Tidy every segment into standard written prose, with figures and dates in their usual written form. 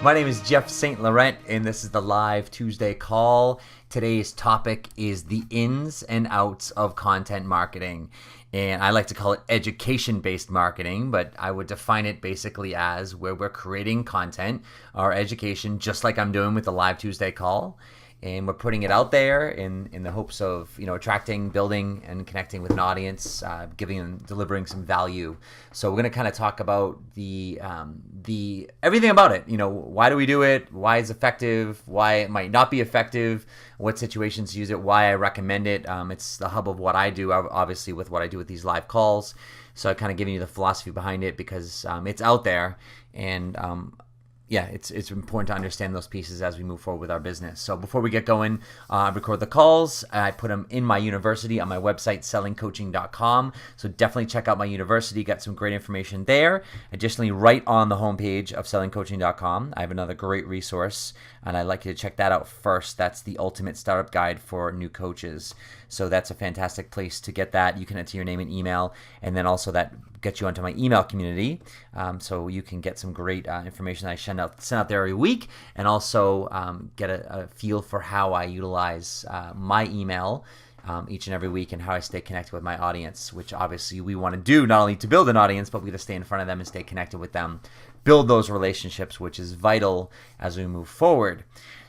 My name is Jeff St Laurent, and this is the live Tuesday call. Today's topic is the ins and outs of content marketing. And I like to call it education-based marketing, but I would define it basically as where we're creating content or education, just like I'm doing with the live Tuesday call. And we're putting it out there in the hopes of, attracting, building, and connecting with an audience, delivering some value. So we're going to kind of talk about the everything about it. Why do we do it? Why it's effective? Why it might not be effective? What situations use it? Why I recommend it? It's the hub of what I do, obviously, with what I do with these live calls. So I kind of giving you the philosophy behind it because it's out there, and it's important to understand those pieces as we move forward with our business. So before we get going, I record the calls. I put them in my university on my website, sellingcoaching.com. So definitely check out my university. Got some great information there. Additionally, right on the homepage of sellingcoaching.com, I have another great resource, and I'd like you to check that out first. That's the ultimate startup guide for new coaches. So that's a fantastic place to get that. You can enter your name and email, and then also that gets you onto my email community, so you can get some great information I send out there every week, and also get a feel for how I utilize my email each and every week and how I stay connected with my audience, which obviously we want to do not only to build an audience, but we got to stay in front of them and stay connected with them, build those relationships, which is vital as we move forward.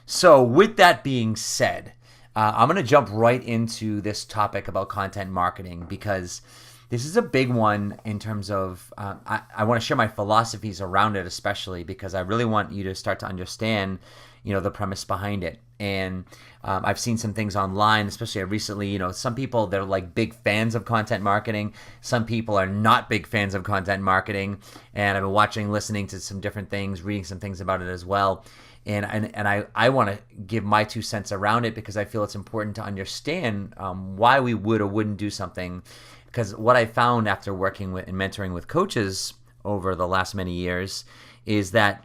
So with that being said, I'm going to jump right into this topic about content marketing because this is a big one in terms of, I want to share my philosophies around it, especially because I really want you to start to understand, the premise behind it. And I've seen some things online, especially recently, some people, they're like big fans of content marketing. Some people are not big fans of content marketing. And I've been watching, listening to some different things, reading some things about it as well. And I want to give my 2 cents around it because I feel it's important to understand why we would or wouldn't do something. Because what I found after working with and mentoring with coaches over the last many years is that,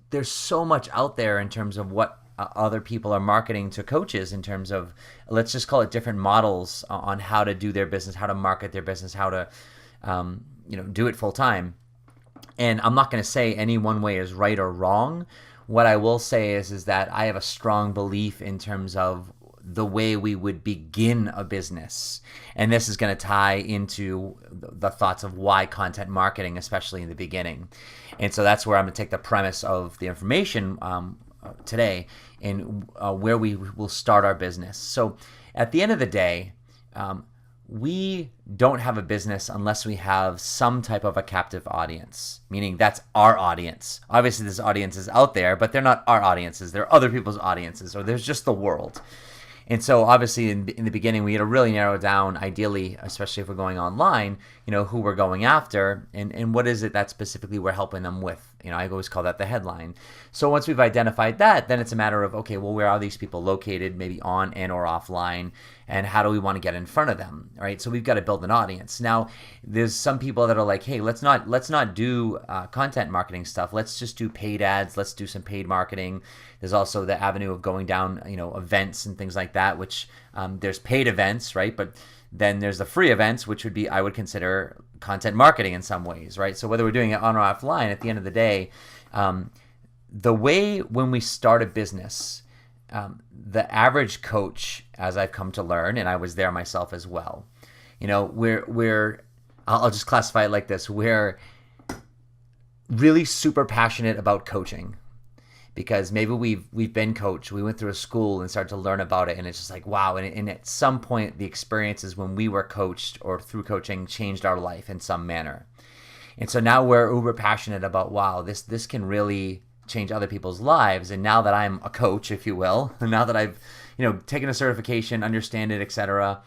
there's so much out there in terms of what other people are marketing to coaches in terms of, let's just call it different models on how to do their business, how to market their business, how to, do it full time. And I'm not going to say any one way is right or wrong. What I will say is that I have a strong belief in terms of the way we would begin a business. And this is going to tie into the thoughts of why content marketing, especially in the beginning. And so that's where I'm going to take the premise of the information today and where we will start our business. So at the end of the day, we don't have a business unless we have some type of a captive audience, meaning that's our audience. Obviously, this audience is out there, but they're not our audiences. They're other people's audiences, or there's just the world. And so obviously in the beginning, we had to really narrow down, ideally, especially if we're going online, who we're going after and what is it that specifically we're helping them with. I always call that the headline. So once we've identified that, then it's a matter of, okay, well, where are these people located, maybe on and or offline, and how do we want to get in front of them, right? So we've got to build an audience. Now, there's some people that are like, hey, let's not do content marketing stuff. Let's just do paid ads. Let's do some paid marketing. There's also the avenue of going down, events and things like that, which there's paid events, right? But then there's the free events, which I would consider content marketing in some ways, right? So whether we're doing it on or offline, at the end of the day, the way when we start a business, the average coach, as I've come to learn, and I was there myself as well, I'll just classify it like this: we're really super passionate about coaching. Because maybe we've been coached, we went through a school and started to learn about it, and it's just like, wow. And at some point, the experiences when we were coached or through coaching changed our life in some manner. And so now we're uber passionate about, wow, this can really change other people's lives. And now that I'm a coach, if you will, and now that I've taken a certification, understand it, etc.,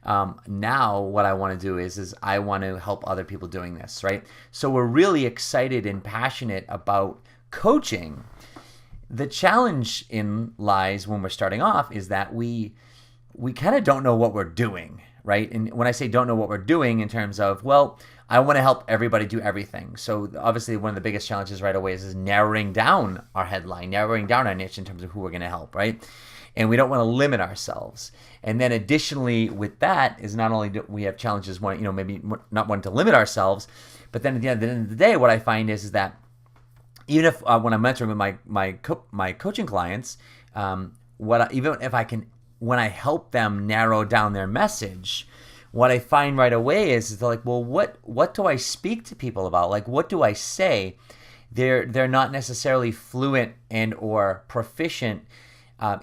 now what I want to do is I want to help other people doing this, right? So we're really excited and passionate about coaching. The challenge lies when we're starting off is that we kind of don't know what we're doing, right? And when I say don't know what we're doing in terms of, well, I want to help everybody do everything. So obviously one of the biggest challenges right away is narrowing down our headline, narrowing down our niche in terms of who we're going to help, right? and we don't want to limit ourselves. And then additionally with that is not only do we have challenges, maybe not wanting to limit ourselves, but then at the end of the day, what I find is that even if when I'm mentoring with my coaching clients, when I help them narrow down their message, what I find right away is they're like, well, what do I speak to people about? Like, what do I say? They're not necessarily fluent and or proficient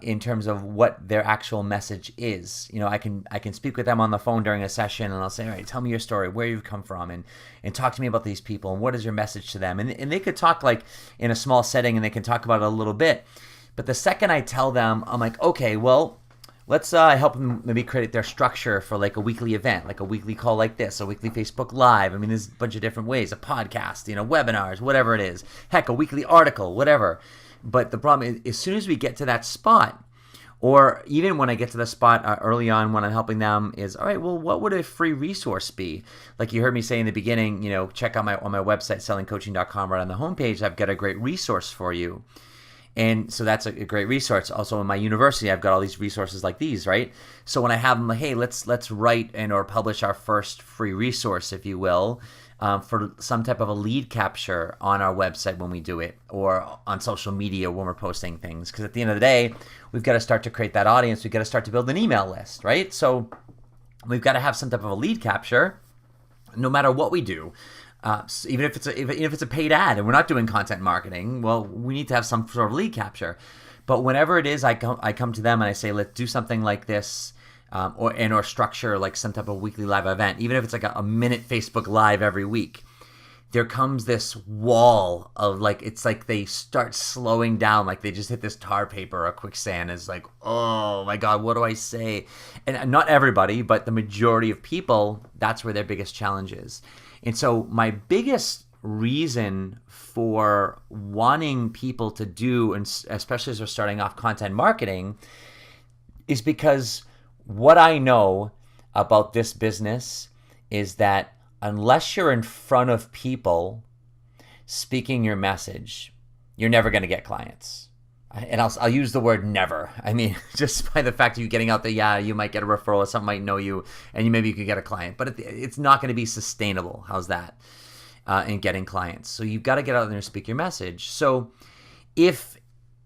in terms of what their actual message is. I can speak with them on the phone during a session, and I'll say, all right, tell me your story, where you've come from, and talk to me about these people, and what is your message to them? And they could talk like in a small setting, and they can talk about it a little bit. But the second I tell them, I'm like, okay, well, let's help them maybe create their structure for like a weekly event, like a weekly call like this, a weekly Facebook Live. I mean, there's a bunch of different ways, a podcast, webinars, whatever it is. Heck, a weekly article, whatever. But the problem is, as soon as we get to that spot, or even when I get to the spot early on when I'm helping them, is, all right, well, what would a free resource be? Like you heard me say in the beginning, check out on my website, sellingcoaching.com, right on the homepage, I've got a great resource for you. And so that's a great resource. Also in my university, I've got all these resources like these, right? So when I have them like, hey, let's write and or publish our first free resource, if you will, for some type of a lead capture on our website when we do it, or on social media when we're posting things. Because at the end of the day, we've got to start to create that audience. We've got to start to build an email list, right? So we've got to have some type of a lead capture no matter what we do. Even if it's a paid ad and we're not doing content marketing, well, we need to have some sort of lead capture. But whenever it is, I come to them and I say, let's do something like this, or structure like some type of weekly live event, even if it's like a minute Facebook Live every week. There comes this wall of like, it's like they start slowing down, like they just hit this tar paper or quicksand. It's like, oh my God, what do I say? And not everybody, but the majority of people, that's where their biggest challenge is. And so my biggest reason for wanting people to do, and especially as they're starting off content marketing, is because what I know about this business is that unless you're in front of people speaking your message, you're never going to get clients. And I'll use the word never. I mean, just by the fact of you getting out there, yeah, you might get a referral, someone might know you, and maybe you could get a client. But it's not going to be sustainable. How's that? In getting clients. So you've got to get out there and speak your message. So if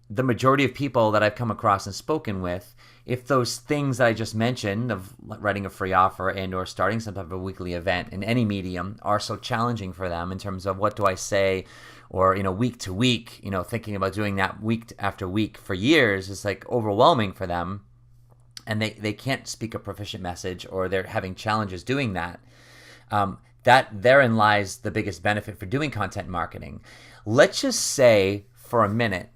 the majority of people that I've come across and spoken with, if those things that I just mentioned of writing a free offer and or starting some type of a weekly event in any medium are so challenging for them in terms of what do I say, or week to week, thinking about doing that week after week for years is like overwhelming for them, and they can't speak a proficient message, or they're having challenges doing that. That therein lies the biggest benefit for doing content marketing. Let's just say for a minute,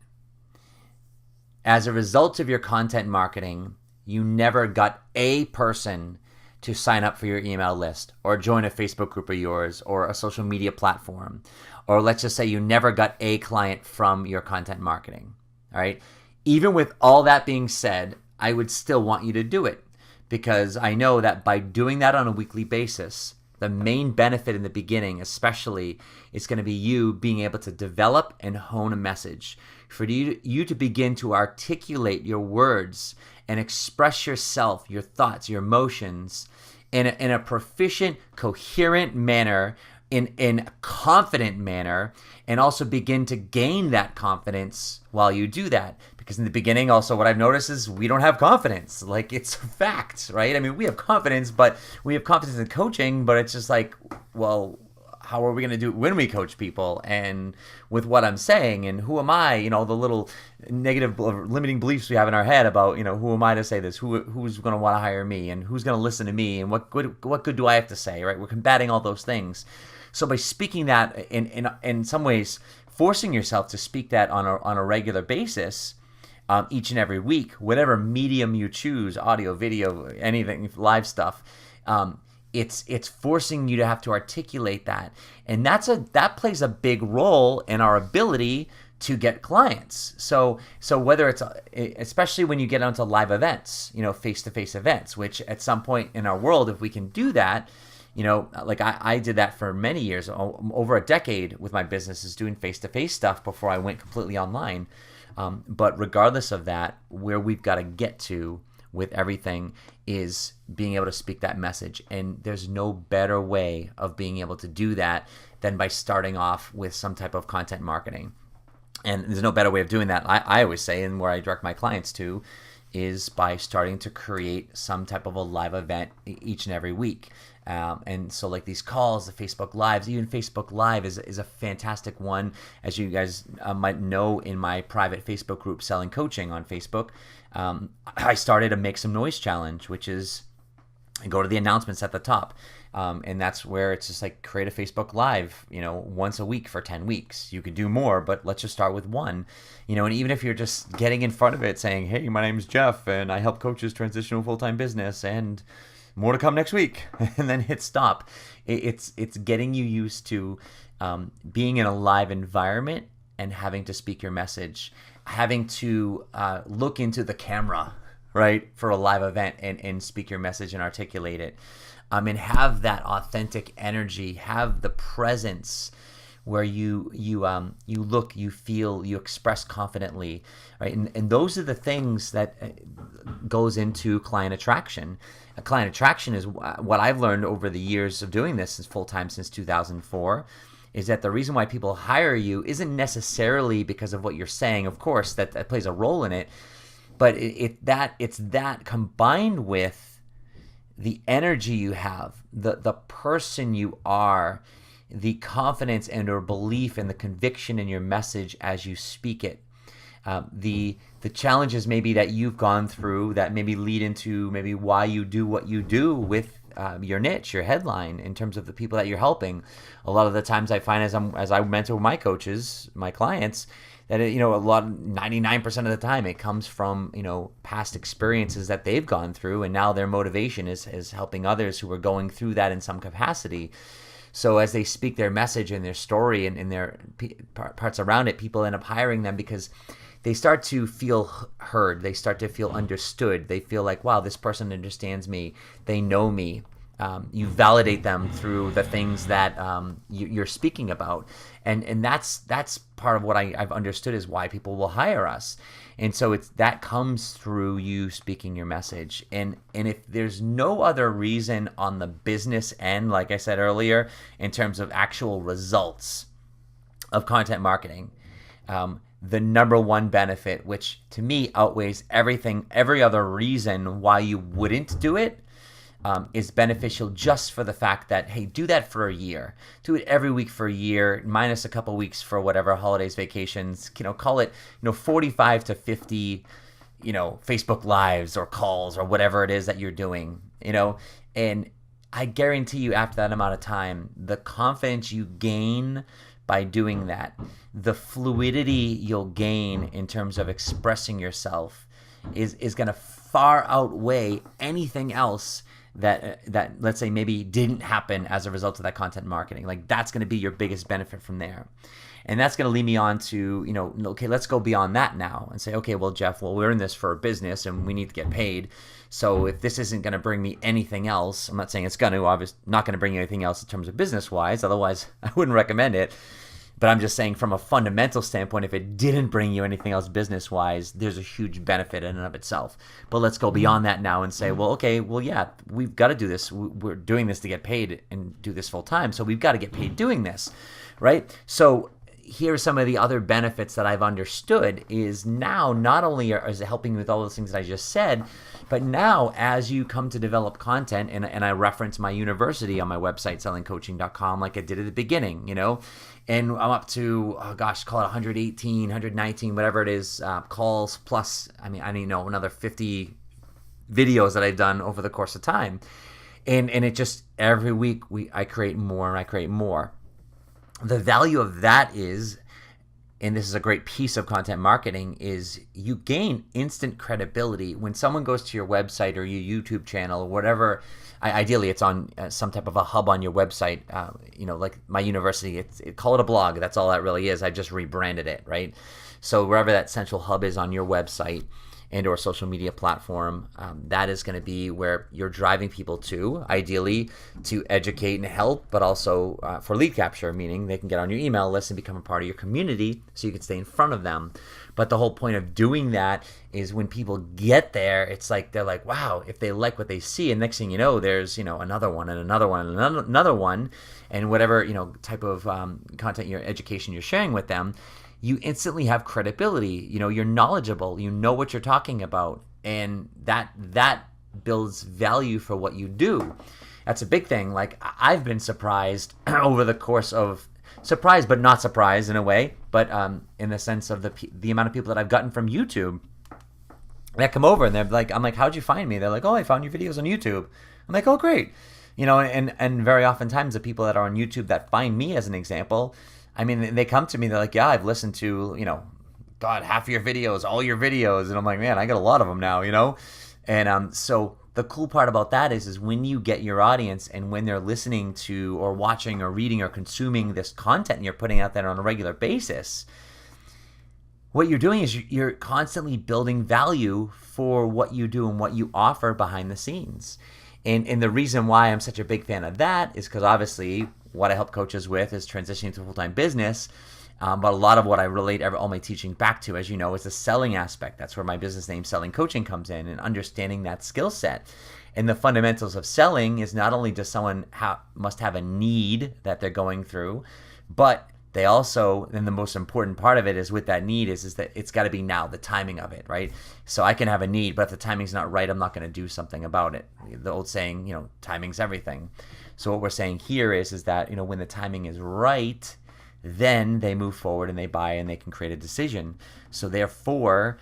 as a result of your content marketing, you never got a person to sign up for your email list or join a Facebook group of yours or a social media platform. Or let's just say you never got a client from your content marketing. All right. Even with all that being said, I would still want you to do it, because I know that by doing that on a weekly basis, the main benefit in the beginning, especially, is going to be you being able to develop and hone a message. For you to begin to articulate your words and express yourself, your thoughts, your emotions in a proficient, coherent manner, in a confident manner, and also begin to gain that confidence while you do that. Because in the beginning, also, what I've noticed is we don't have confidence. Like, it's a fact, right? I mean, we have confidence, but we have confidence in coaching, but it's just like, well, how are we going to do it when we coach people, and with what I'm saying, and who am I, the little negative limiting beliefs we have in our head about, who am I to say this, who's going to want to hire me, and who's going to listen to me, and what good do I have to say, right? We're combating all those things. So by speaking that, in some ways, forcing yourself to speak that on a regular basis, each and every week, whatever medium you choose, audio, video, anything, live stuff, it's forcing you to have to articulate that. And that plays a big role in our ability to get clients. So whether it's, especially when you get onto live events, face-to-face events, which at some point in our world, if we can do that, like I did that for many years, over a decade with my businesses, doing face-to-face stuff before I went completely online. But regardless of that, where we've got to get to with everything is being able to speak that message. And there's no better way of being able to do that than by starting off with some type of content marketing. And there's no better way of doing that, I always say, and where I direct my clients to, is by starting to create some type of a live event each and every week. And so like these calls, the Facebook Lives, even Facebook Live is a fantastic one. As you guys might know, in my private Facebook group, Selling Coaching on Facebook, I started a Make Some Noise challenge, which is go to the announcements at the top. And that's where it's just like create a Facebook Live, once a week for 10 weeks. You could do more, but let's just start with one, and even if you're just getting in front of it saying, hey, my name's Jeff and I help coaches transition to a full-time business and more to come next week, and then hit stop. It's getting you used to being in a live environment and having to speak your message, having to look into the camera, right, for a live event and speak your message and articulate it. And have that authentic energy, have the presence where you look, you feel, you express confidently, right? And those are the things that goes into client attraction. Client attraction is what I've learned over the years of doing this since full-time since 2004, is that the reason why people hire you isn't necessarily because of what you're saying. Of course, that plays a role in it, but it's that combined with the energy you have, the person you are, the confidence and or belief and the conviction in your message as you speak it. The challenges maybe that you've gone through that maybe lead into maybe why you do what you do with your niche, your headline, in terms of the people that you're helping. A lot of the times I find as I mentor my coaches, my clients, that 99% of the time it comes from past experiences that they've gone through, and now their motivation is helping others who are going through that in some capacity. So as they speak their message and their story and their parts around it, people end up hiring them because they start to feel heard. They start to feel understood. They feel like, wow, this person understands me. They know me. You validate them through the things that you're speaking about, and that's part of what I've understood is why people will hire us. And so that comes through you speaking your message. And if there's no other reason on the business end, like I said earlier, in terms of actual results of content marketing, the number one benefit, which to me outweighs every other reason why you wouldn't do it, is beneficial just for the fact that, hey, do that for a year. Do it every week for a year, minus a couple weeks for whatever, holidays, vacations, call it, 45 to 50, Facebook Lives or calls or whatever it is that you're doing, and I guarantee you after that amount of time, the confidence you gain by doing that, the fluidity you'll gain in terms of expressing yourself is going to far outweigh anything else that let's say maybe didn't happen as a result of that content marketing. Like that's going to be your biggest benefit from there. And that's going to lead me on to, okay, let's go beyond that now and say, okay, well, Jeff, we're in this for a business and we need to get paid. So if this isn't going to bring me anything else, I'm not saying it's going to, obviously not going to bring you anything else in terms of business wise. Otherwise I wouldn't recommend it. But I'm just saying from a fundamental standpoint, if it didn't bring you anything else business-wise, there's a huge benefit in and of itself. But let's go beyond that now and say, well, okay, well, yeah, we've got to do this. We're doing this to get paid and do this full time. So we've got to get paid doing this, right? So here are some of the other benefits that I've understood is now not only is it helping with all those things that I just said, but now as you come to develop content, and I reference my university on my website, sellingcoaching.com, like I did at the beginning, and I'm up to, call it 118, 119, whatever it is, calls plus, another 50 videos that I've done over the course of time. And it just, every week I create more and I create more. The value of that is, and this is a great piece of content marketing, is you gain instant credibility. When someone goes to your website or your YouTube channel or whatever, ideally it's on some type of a hub on your website, like my university, call it a blog. That's all that really is. I just rebranded it, right? So wherever that central hub is on your website, and or social media platform, that is going to be where you're driving people to, ideally to educate and help, but also for lead capture, meaning they can get on your email list and become a part of your community so you can stay in front of them. But the whole point of doing that is when people get there, it's like they're like, wow, if they like what they see, and next thing you know, there's another one and another one and another one, and whatever type of content, your education you're sharing with them, you instantly have credibility. You're knowledgeable. You know what you're talking about, and that builds value for what you do. That's a big thing. Like, I've been surprised over the course of surprised, but not surprised in a way, but in the sense of the amount of people that I've gotten from YouTube that come over and they're like, I'm like, how'd you find me? They're like, oh, I found your videos on YouTube. I'm like, oh, great. And very oftentimes the people that are on YouTube that find me as an example, I mean, they come to me, they're like, yeah, I've listened to, God, half of your videos, all your videos. And I'm like, man, I got a lot of them now, And so the cool part about that is when you get your audience and when they're listening to or watching or reading or consuming this content and you're putting out there on a regular basis, what you're doing is you're constantly building value for what you do and what you offer behind the scenes. And the reason why I'm such a big fan of that is because obviously what I help coaches with is transitioning to full-time business. But a lot of what I relate all my teaching back to, as you know, is the selling aspect. That's where my business name, Selling Coaching, comes in, and understanding that skill set. And the fundamentals of selling is not only does someone must have a need that they're going through, but they also, and the most important part of it is with that need is that it's got to be now, the timing of it, right? So I can have a need, but if the timing's not right, I'm not going to do something about it. The old saying, timing's everything. So what we're saying here is that, when the timing is right, then they move forward and they buy and they can create a decision. So therefore,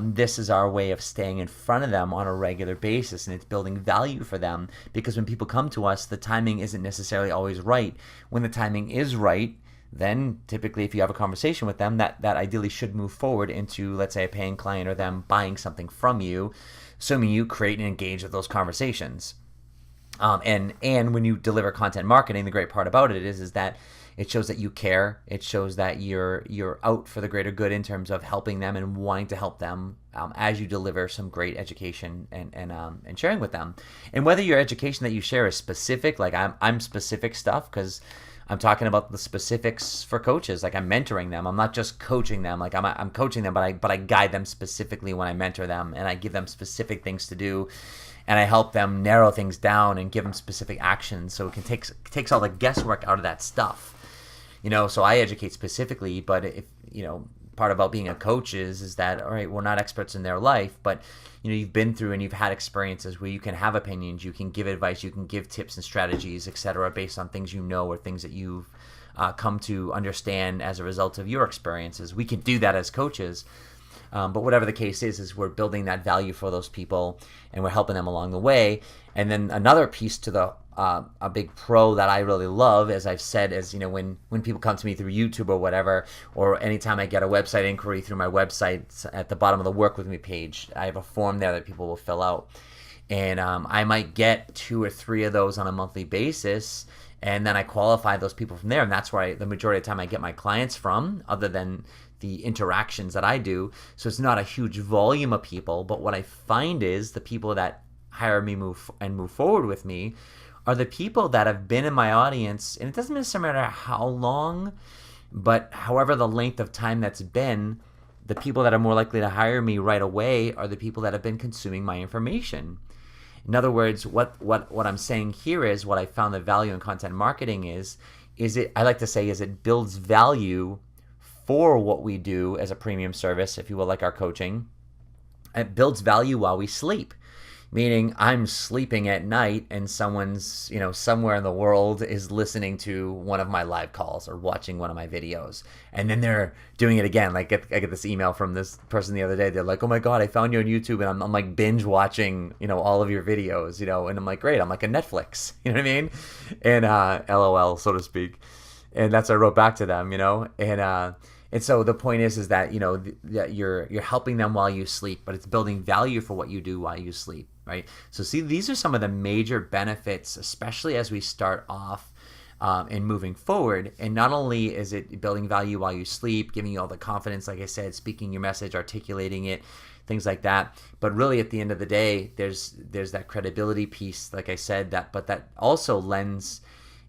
this is our way of staying in front of them on a regular basis, and it's building value for them, because when people come to us, the timing isn't necessarily always right. When the timing is right, then typically if you have a conversation with them, that ideally should move forward into, let's say, a paying client or them buying something from you, assuming you create and engage with those conversations. And when you deliver content marketing, the great part about it is that it shows that you care. It shows that you're out for the greater good in terms of helping them and wanting to help them as you deliver some great education and sharing with them. And whether your education that you share is specific, like I'm specific stuff because I'm talking about the specifics for coaches. Like I'm mentoring them. I'm not just coaching them. Like I'm coaching them, but I guide them specifically when I mentor them, and I give them specific things to do, and I help them narrow things down and give them specific actions. So it takes all the guesswork out of that stuff. So I educate specifically, but if part about being a coach is that, all right, we're not experts in their life, but you've been through and you've had experiences where you can have opinions, you can give advice, you can give tips and strategies, etc., based on things or things that you've come to understand as a result of your experiences. We can do that as coaches. But whatever the case is we're building that value for those people and we're helping them along the way. And then another piece to a big pro that I really love, as I've said, is when people come to me through YouTube or whatever, or anytime I get a website inquiry through my website, at the bottom of the Work With Me page, I have a form there that people will fill out. And I might get 2 or 3 of those on a monthly basis, and then I qualify those people from there. And that's where the majority of the time I get my clients from, other than the interactions that I do. So it's not a huge volume of people, but what I find is the people that hire me move forward with me are the people that have been in my audience, and it doesn't necessarily matter how long, but however the length of time that's been, the people that are more likely to hire me right away are the people that have been consuming my information. In other words, what I'm saying here is what I found the value in content marketing is it builds value for what we do as a premium service, if you will, like our coaching. It builds value while we sleep. Meaning I'm sleeping at night and someone's, somewhere in the world is listening to one of my live calls or watching one of my videos. And then they're doing it again. Like I get this email from this person the other day. They're like, oh my God, I found you on YouTube and I'm like binge watching, all of your videos, and I'm like, great. I'm like a Netflix, you know what I mean? And LOL, so to speak. And that's what I wrote back to them, and so the point is that, that you're helping them while you sleep, but it's building value for what you do while you sleep, right? So see, these are some of the major benefits, especially as we start off and moving forward. And not only is it building value while you sleep, giving you all the confidence, like I said, speaking your message, articulating it, things like that. But really, at the end of the day, there's that credibility piece, like I said, but that also lends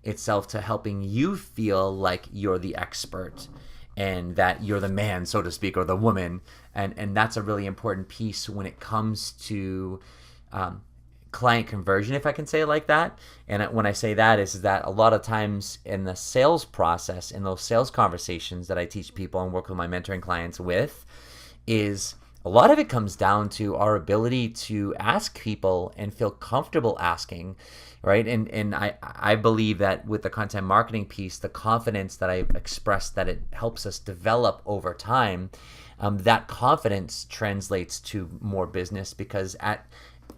itself to helping you feel like you're the expert and that you're the man, so to speak, or the woman. And that's a really important piece when it comes to client conversion, if I can say it like that. And when I say that is that a lot of times in the sales process, in those sales conversations that I teach people and work with my mentoring clients with, is a lot of it comes down to our ability to ask people and feel comfortable asking, right? And I believe that with the content marketing piece, the confidence that I expressed that it helps us develop over time, that confidence translates to more business, because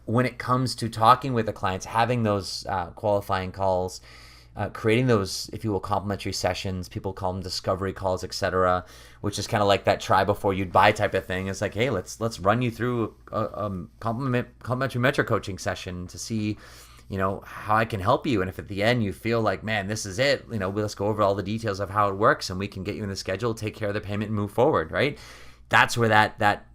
when it comes to talking with the clients, having those qualifying calls, creating those, if you will, complimentary sessions, people call them discovery calls, etc., which is kind of like that try before you'd buy type of thing. It's like, hey, let's run you through a complimentary mentor coaching session to see, how I can help you. And if at the end you feel like, man, this is it, let's go over all the details of how it works and we can get you in the schedule, take care of the payment and move forward, right? That's where that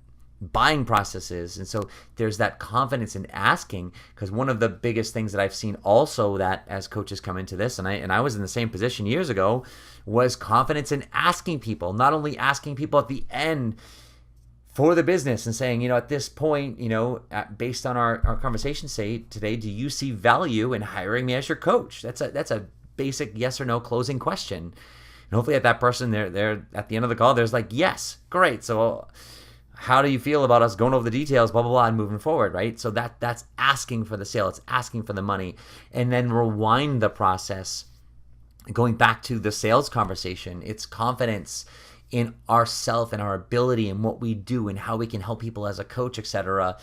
buying process is. And so there's that confidence in asking, because one of the biggest things that I've seen also, that as coaches come into this, and I was in the same position years ago, was confidence in asking people, not only asking people at the end for the business and saying, at this point, based on our conversation today, do you see value in hiring me as your coach? That's a basic yes or no closing question. And hopefully at that person, they're at the end of the call, there's like, yes, great. So how do you feel about us going over the details, blah, blah, blah, and moving forward, right? So that's asking for the sale. It's asking for the money. And then rewind the process, going back to the sales conversation. It's confidence in ourself and our ability and what we do and how we can help people as a coach, etc.,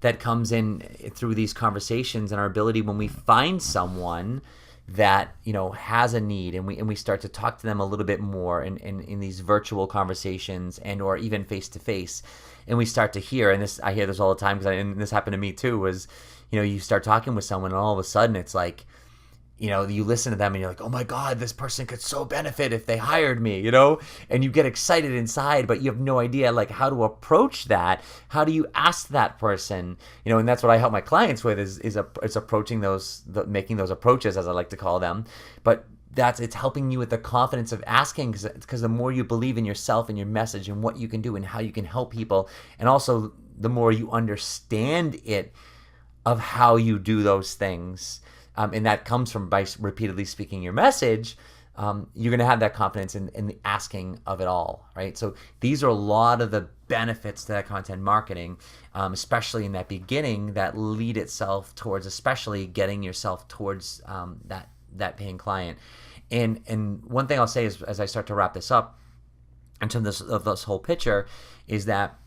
that comes in through these conversations, and our ability when we find someone that has a need, and we start to talk to them a little bit more in these virtual conversations and or even face to face, and we start to hear, and I hear this all the time, and this happened to me too, was you start talking with someone and all of a sudden it's like, you listen to them and you're like, oh my God, this person could so benefit if they hired me, and you get excited inside, but you have no idea like how to approach that. How do you ask that person? And that's what I help my clients with is approaching making those approaches, as I like to call them. But it's helping you with the confidence of asking, because the more you believe in yourself and your message and what you can do and how you can help people, and also the more you understand it of how you do those things, and that comes from by repeatedly speaking your message, you're going to have that confidence in the asking of it all, right? So these are a lot of the benefits to that content marketing, especially in that beginning, that lead itself towards, especially getting yourself towards that paying client. And one thing I'll say is, as I start to wrap this up, in terms of this whole picture, is that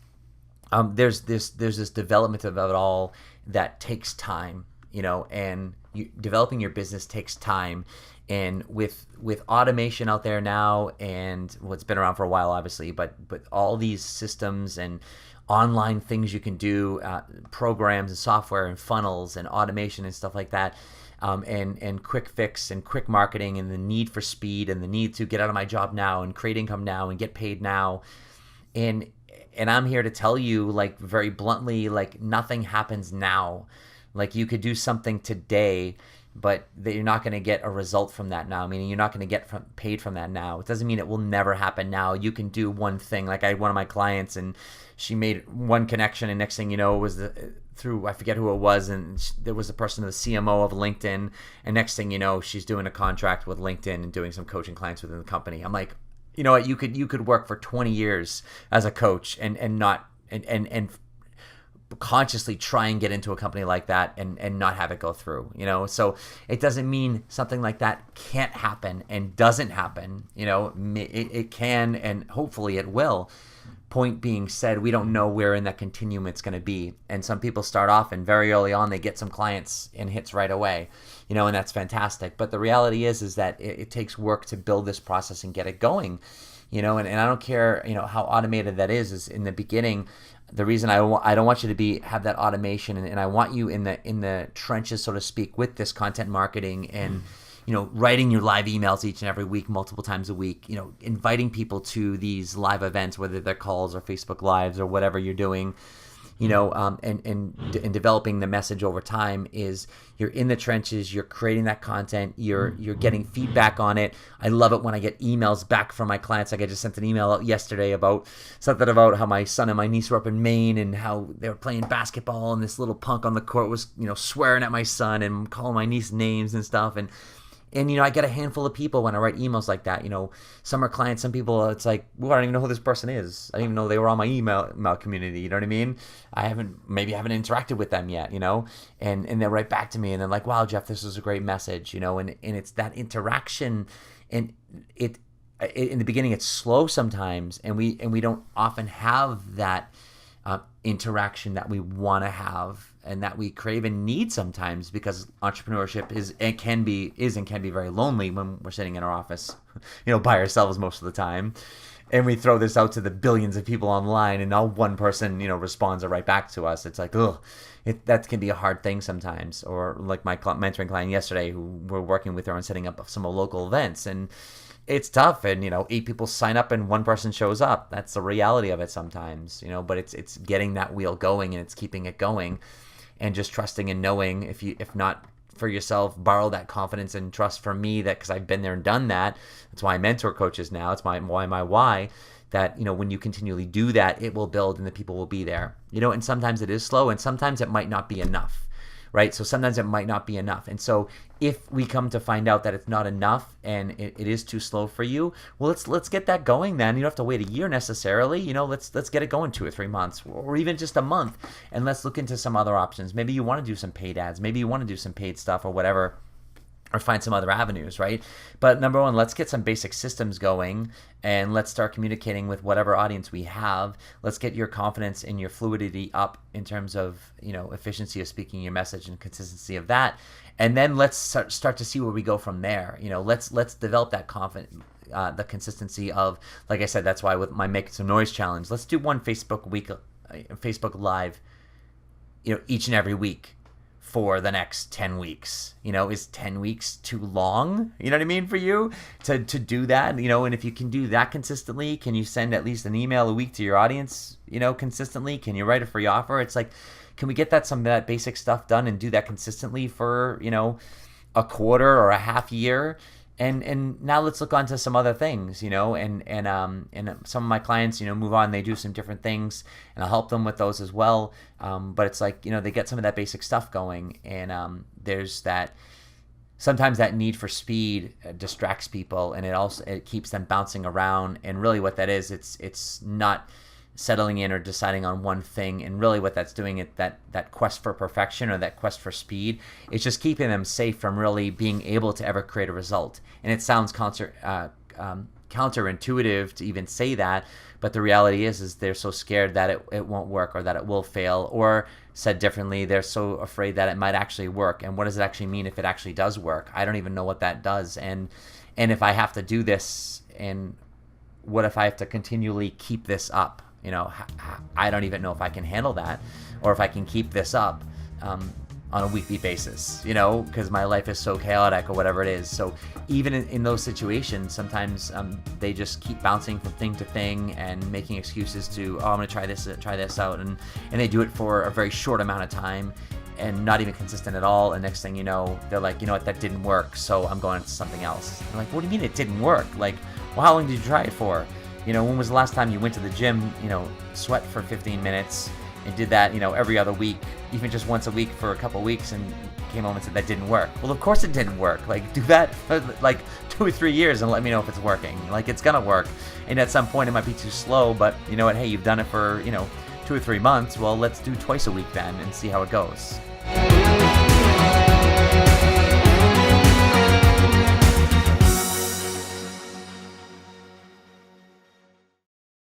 there's this development of it all that takes time, and developing your business takes time. And with automation out there now, and it's been around for a while, obviously, but all these systems and online things you can do, programs and software and funnels and automation and stuff like that, and quick fix and quick marketing, and the need for speed and the need to get out of my job now and create income now and get paid now. And I'm here to tell you, like, very bluntly, like, nothing happens now. Like, you could do something today, but you're not going to get a result from that now. Meaning you're not going to get paid from that now. It doesn't mean it will never happen now. You can do one thing. Like, I had one of my clients, and she made one connection, and next thing you know, it was through, I forget who it was, and there was a person, the CMO of LinkedIn, and next thing you know, she's doing a contract with LinkedIn and doing some coaching clients within the company. I'm like, you know what? You could work for 20 years as a coach and not consciously try and get into a company like that and not have it go through, so it doesn't mean something like that can't happen and doesn't happen. It can, and hopefully it will. Point being said, we don't know where in that continuum it's going to be, and some people start off and very early on they get some clients and hits right away, and that's fantastic. But the reality is that it takes work to build this process and get it going, and I don't care how automated that is in the beginning. The reason I don't want you to have that automation, and I want you in the trenches, so to speak, with this content marketing and writing your live emails each and every week, multiple times a week, inviting people to these live events, whether they're calls or Facebook Lives or whatever you're doing, and developing the message over time is you're in the trenches, you're creating that content, you're getting feedback on it. I love it when I get emails back from my clients. Like I just sent an email out yesterday about something about how my son and my niece were up in Maine and how they were playing basketball and this little punk on the court was, swearing at my son and calling my niece names and stuff. And I get a handful of people when I write emails like that. Some are clients, some people, it's like, well, I don't even know who this person is. I didn't even know they were on my email community. You know what I mean? I haven't interacted with them yet, and they're right back to me and they're like, wow, Jeff, this was a great message, and it's that interaction, and it in the beginning, it's slow sometimes, and we don't often have that interaction that we want to have and that we crave and need sometimes, because entrepreneurship can be very lonely when we're sitting in our office, by ourselves most of the time. And we throw this out to the billions of people online, and not one person, responds right back to us. It's like, that can be a hard thing sometimes. Or like my mentoring client yesterday, who we're working with her on setting up some local events, and it's tough. And 8 people sign up and 1 person shows up. That's the reality of it sometimes, but it's getting that wheel going, and it's keeping it going, and just trusting and knowing, if not for yourself, borrow that confidence and trust from me, that because I've been there and done that. That's why I mentor coaches now. It's my why, that when you continually do that, it will build and the people will be there. And sometimes it is slow, and sometimes it might not be enough. Right? So sometimes it might not be enough. And so if we come to find out that it's not enough and it is too slow for you, well, let's get that going then. You don't have to wait a year necessarily. Let's get it going 2 or 3 months, or even just a month, and let's look into some other options. Maybe you want to do some paid ads. Maybe you want to do some paid stuff or whatever, or find some other avenues, right? But number one, let's get some basic systems going, and let's start communicating with whatever audience we have. Let's get your confidence and your fluidity up in terms of, efficiency of speaking your message and consistency of that. And then let's start to see where we go from there. Let's develop that the consistency of, like I said, that's why with my Make Some Noise challenge, let's do one Facebook Live, each and every week for the next 10 weeks. Is 10 weeks too long? You know what I mean, for you to do that? And if you can do that consistently, can you send at least an email a week to your audience, consistently? Can you write a free offer? It's like, can we get some of that basic stuff done and do that consistently for, a quarter or a half year? And now let's look on to some other things, and some of my clients, move on, they do some different things, and I'll help them with those as well. But it's like, they get some of that basic stuff going, and there's that, sometimes that need for speed distracts people, and it keeps them bouncing around. And really what that is, it's not settling in or deciding on one thing, and really what that's doing, that quest for perfection or that quest for speed, it's just keeping them safe from really being able to ever create a result. And it sounds counterintuitive to even say that, but the reality is they're so scared that it won't work, or that it will fail, or said differently, they're so afraid that it might actually work. And what does it actually mean if it actually does work? I don't even know what that does. And if I have to do this, and what if I have to continually keep this up? I don't even know if I can handle that, or if I can keep this up on a weekly basis, because my life is so chaotic, or whatever it is. So even in those situations, sometimes they just keep bouncing from thing to thing and making excuses to, I'm going to try this out. And they do it for a very short amount of time and not even consistent at all. And next thing you know, they're like, what, that didn't work, so I'm going to something else. I'm like, what do you mean it didn't work? Like, well, how long did you try it for? When was the last time you went to the gym, sweat for 15 minutes and did that, every other week, even just once a week for a couple of weeks, and came home and said that didn't work? Well, of course it didn't work. Like, do that for like 2 or 3 years and let me know if it's working. Like, it's gonna work. And at some point it might be too slow, but you know what? Hey, you've done it for, 2 or 3 months. Well, let's do twice a week then and see how it goes.